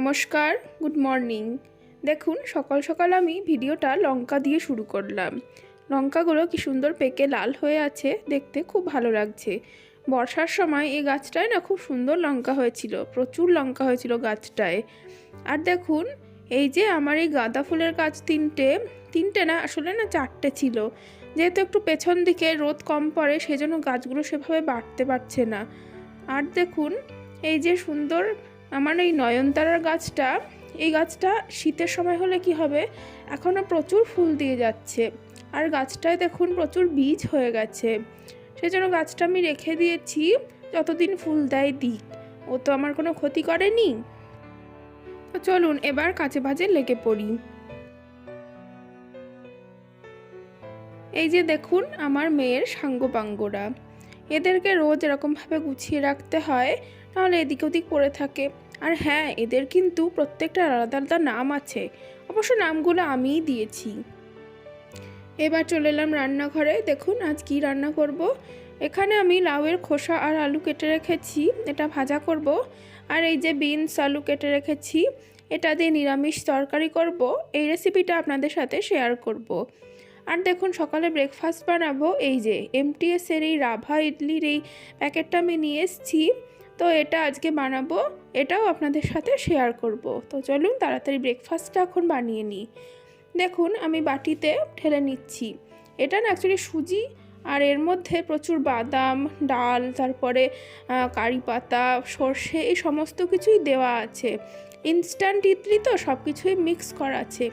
নমস্কার, good morning. দেখুন সকাল সকাল আমি ভিডিওটা লঙ্কা দিয়ে শুরু করলাম। লঙ্কাগুলো কি সুন্দর পেকে লাল হয়ে আছে, দেখতে খুব ভালো লাগছে। বর্ষার সময় এই গাছটায় না খুব সুন্দর লঙ্কা হয়েছিল, প্রচুর লঙ্কা হয়েছিল গাছটায়। আর দেখুন এই যে আমার এই গাঁদা ফুলের গাছ তিনটে না আসলে না চারটে ছিল, যেহেতু একটু পেছন দিকে রোদ কম পড়ে সেজন্য গাছগুলো সেভাবে বাড়তে পারছে না। আর দেখুন এই যে সুন্দর আমার এই নয়নতারার গাছটা, এই গাছটা শীতের সময় হলে কি হবে, এখনও প্রচুর ফুল দিয়ে যাচ্ছে। আর গাছটায় দেখুন প্রচুর বীজ হয়ে গেছে, সেজন্য গাছটা আমি রেখে দিয়েছি যতদিন ফুল দেয় দিক, ও তো আমার কোনো ক্ষতি করেনি। তো চলুন এবার কাজে বাজে লেগে পড়ি। এই যে দেখুন আমার মেয়ের সাঙ্গপাঙ্গরা, এদেরকে রোজ এরকমভাবে গুছিয়ে রাখতে হয়, নাহলে এদিক ওদিক পড়ে থাকে। আর হ্যাঁ, এদের কিন্তু প্রত্যেকটা আলাদা আলাদা নাম আছে, অবশ্য নামগুলো আমিই দিয়েছি। এবার চলে এলাম রান্নাঘরে। দেখুন আজ কি রান্না করব। এখানে আমি লাউয়ের খোসা আর আলু কেটে রেখেছি, এটা ভাজা করব। আর এই যে বিনস আলু কেটে রেখেছি, এটা দিয়ে নিরামিষ তরকারি করব। এই রেসিপিটা আপনাদের সাথে শেয়ার করব। আর দেখুন সকালে ব্রেকফাস্ট বানাবো, এই যে এমটিএসের এই রাভা ইডলির এই প্যাকেটটা আমি নিয়ে এসেছি, তো এটা আজকে বানাবো, এটাও আপনাদের সাথে শেয়ার করব। তো চলুন তাড়াতাড়ি ব্রেকফাস্টটা এখন বানিয়ে নিই। দেখুন আমি বাটিতে ঢেলে নিচ্ছি। এটা না অ্যাকচুয়ালি সুজি, আর এর মধ্যে প্রচুর বাদাম, ডাল, তারপরে কারি পাতা, সর্ষে, এই সমস্ত কিছুই দেওয়া আছে। ইনস্ট্যান্ট ইডলি তো সব কিছুই মিক্স করা আছে,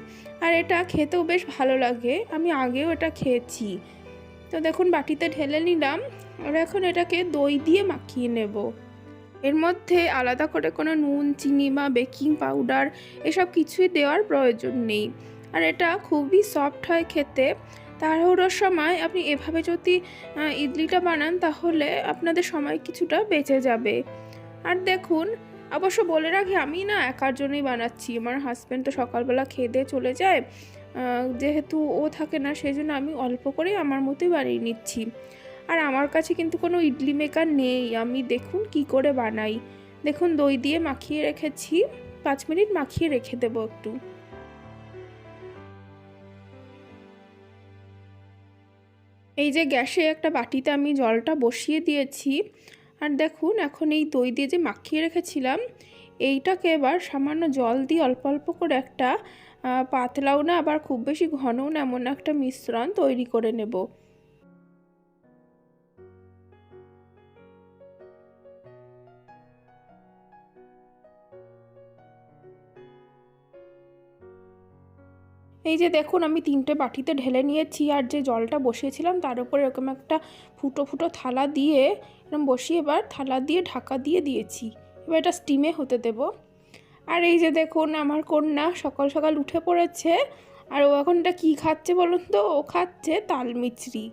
আর এটা খেতেও বেশ ভালো লাগে, আমি আগেও এটা খেয়েছি। তো দেখুন বাটিতে ঢেলে নিলাম, আর এখন এটাকে দই দিয়ে মাখিয়ে নেব। এর মধ্যে আলাদা করে কোনো নুন, চিনি বা বেকিং পাউডার এসব কিছুই দেওয়ার প্রয়োজন নেই। আর এটা খুবই সফট হয় খেতে। তাড়াহুড়োর সময় আপনি এভাবে যদি ইডলিটা বানান তাহলে আপনাদের সময় কিছুটা বেঁচে যাবে। আর দেখুন অবশ্য বলে রাখি, আমি না একার জন্যই বানাচ্ছি, আমার হাজব্যান্ড তো সকালবেলা খেয়ে দিয়ে চলে যায়, যেহেতু ও থাকে না সেই জন্য আমি অল্প করেই আমার মতোই বানিয়ে নিচ্ছি। আর আমার কাছে কিন্তু কোনো ইডলি মেকার নেই, আমি দেখুন কি করে বানাই। দেখুন দই দিয়ে মাখিয়ে রেখেছি, 5 মিনিট মাখিয়ে রেখে দেবো একটু। এই যে গ্যাসে একটা বাটিতে আমি জলটা বসিয়ে দিয়েছি, আর দেখুন এখন এই দই দিয়ে যে মাখিয়ে রেখেছিলাম এইটাকে এবার সামান্য জল দিয়ে অল্প অল্প করে একটা পাতলাও না আবার খুব বেশি ঘনও না, এমন একটা মিশ্রণ তৈরি করে নেব। এই যে দেখুন আমি 3টে বাটিতে ঢেলে নিয়েছি, আর যে জলটা বসিয়েছিলাম তার উপরে এরকম একটা ফুটো ফুটো থালা দিয়ে এরকম বসিয়ে এবার থালা দিয়ে ঢাকা দিয়ে দিয়েছি। এবার এটা স্টিমে হতে দেব। আর এই যে দেখুন আমার কন্যা সকাল সকাল উঠে পড়েছে, আর ও এখন এটা কী খাচ্ছে বলুন তো, ও খাচ্ছে তাল মিছরি।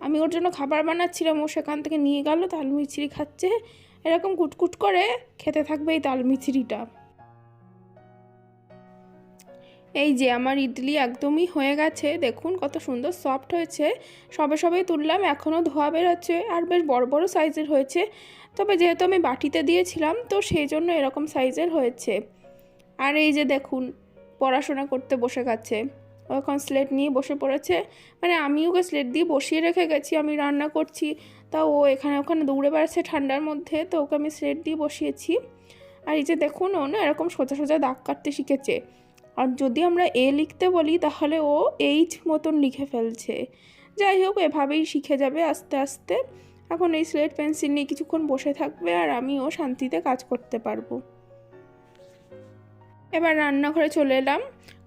আমি ওর জন্য খাবার বানাচ্ছিলাম, ও সেখান থেকে নিয়ে গেল তাল মিছরি খাচ্ছে, এরকম কুটকুট করে খেতে থাকবে এই তাল মিছরিটা। এই যে আমার ইডলি একদমই হয়ে গেছে, দেখুন কত সুন্দর সফট হয়েছে। সবে সবেই তুললাম, এখনও ধোয়া বেরোচ্ছে, আর বেশ বড় বড় সাইজের হয়েছে। তবে যেহেতু আমি বাটিতে দিয়েছিলাম তো সেই জন্য এরকম সাইজের হয়েছে। আর এই যে দেখুন পড়াশোনা করতে বসে গেছে, ও এখন স্লেট নিয়ে বসে পড়েছে। মানে আমি ওকে স্লেট দিয়ে বসিয়ে রেখে গেছি, আমি রান্না করছি, তা ও এখানে ওখানে দৌড়ে বেড়াচ্ছে ঠান্ডার মধ্যে, তো ওকে আমি স্লেট দিয়ে বসিয়েছি। আর এই যে দেখুন ও না এরকম সোজা সোজা দাগ কাটতে শিখেছে, আর যদি আমরা এ লিখতে বলি তাহলে ও এইচ মতন লিখে ফেলছে। যাই হোক, এভাবেই শিখে যাবে আস্তে আস্তে। এখন এই স্লেট পেন্সিল নিয়ে কিছুক্ষণ বসে থাকবে, আর আমিও শান্তিতে কাজ করতে পারবো। এবার রান্নাঘরে চলে এলাম।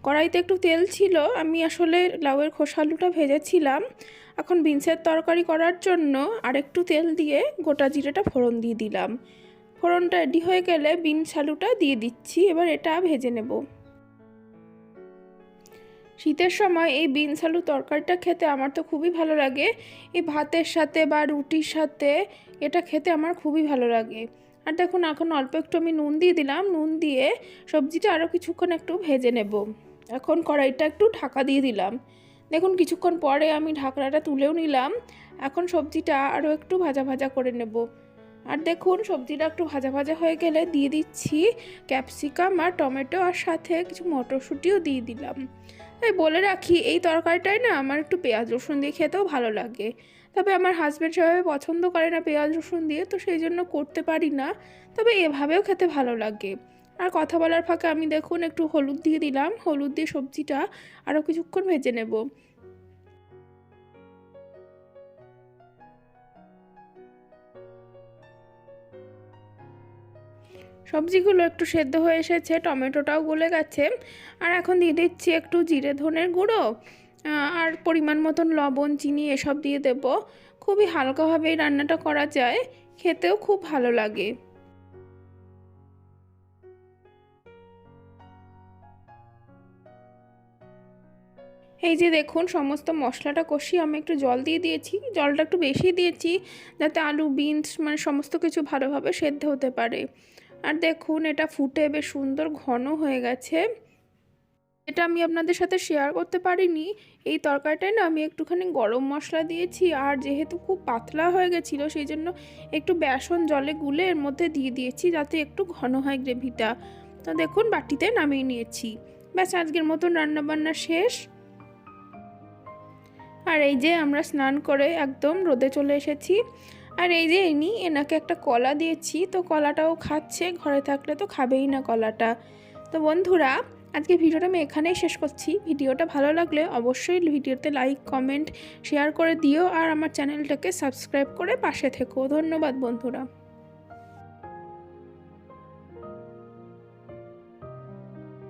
কড়াইতে একটু তেল ছিল, আমি আসলে লাউয়ের খোসা আলুটা ভেজেছিলাম। এখন বিনসের তরকারি করার জন্য আরেকটু তেল দিয়ে গোটা জিরেটা ফোড়ন দিয়ে দিলাম। ফোড়নটা রেডি হয়ে গেলে বিনস আলুটা দিয়ে দিচ্ছি, এবার এটা ভেজে নেব। শীতের সময় এই বিনস আলু তরকারিটা খেতে আমার তো খুবই ভালো লাগে, এই ভাতের সাথে বা রুটির সাথে এটা খেতে আমার খুবই ভালো লাগে। আর দেখুন এখন অল্প একটু আমি নুন দিয়ে দিলাম, নুন দিয়ে সবজিটা আরও কিছুক্ষণ একটু ভেজে নেব। এখন কড়াইটা একটু ঢাকা দিয়ে দিলাম। দেখুন কিছুক্ষণ পরে আমি ঢাকনাটা তুলেও নিলাম। এখন সবজিটা আরও একটু ভাজা ভাজা করে নেব। আর দেখুন সবজিটা একটু ভাজা ভাজা হয়ে গেলে দিয়ে দিচ্ছি ক্যাপসিকাম আর টমেটো, আর সাথে কিছু মটরশুঁটিও দিয়ে দিলাম। তাই বলে রাখি, এই তরকারিটাই না আমার একটু পেঁয়াজ রসুন দিয়ে খেতেও ভালো লাগে। তবে আমার হাজব্যান্ড সেভাবে পছন্দ করে না পেঁয়াজ রসুন দিয়ে, তো সেই জন্য করতে পারি না। তবে এভাবেও খেতে ভালো লাগে। আর কথা বলার ফাঁকে আমি দেখুন একটু হলুদ দিয়ে দিলাম। হলুদ দিয়ে সবজিটা আরও কিছুক্ষণ ভেজে নেব। সবজিগুলো একটু সেদ্ধ হয়ে এসেছে, টমেটোটাও গলে গেছে। আর এখন দিয়ে দিচ্ছি একটু জিরে ধনের গুঁড়ো, আর পরিমাণ মতন লবণ, চিনি এসব দিয়ে দেব। খুবই হালকাভাবেই রান্নাটা করা যায়, খেতেও খুব ভালো লাগে। এই যে দেখুন সমস্ত মশলাটা কষিয়ে আমি একটু জল দিয়ে দিয়েছি। জলটা একটু বেশি দিয়েছি যাতে আলু, বিনস মানে সমস্ত কিছু ভালোভাবে সেদ্ধ হতে পারে। আর দেখুন এটা ফুটে বেশ সুন্দর ঘন হয়ে গেছে। এটা আমি আপনাদের সাথে শেয়ার করতে পারিনি। এই তরকারিটায় না আমি একটুখানি গরম মশলা দিয়েছি, আর যেহেতু খুব পাতলা হয়ে গেছিলো সেই জন্য একটু বেসন জলে গুলে এর মধ্যে দিয়ে দিয়েছি যাতে একটু ঘন হয় গ্রেভিটা। তো দেখুন বাটিতে নামিয়ে নিয়েছি। ব্যাস, আজকের মতন রান্নাবান্না শেষ। আর এই যে আমরা স্নান করে একদম রোদে চলে এসেছি। আর এই যে এনাকে একটা কলা দিয়েছি, তো কলাটাও খাচ্ছে, ঘরে থাকলে তো খাবেই না কলাটা। তো বন্ধুরা, আজকে ভিডিওটা আমি এখানেই শেষ করছি। ভিডিওটা ভালো লাগলে অবশ্যই ভিডিওতে লাইক, কমেন্ট, শেয়ার করে দিও, আর আমার চ্যানেলটাকে সাবস্ক্রাইব করে পাশে থেকো। ধন্যবাদ বন্ধুরা।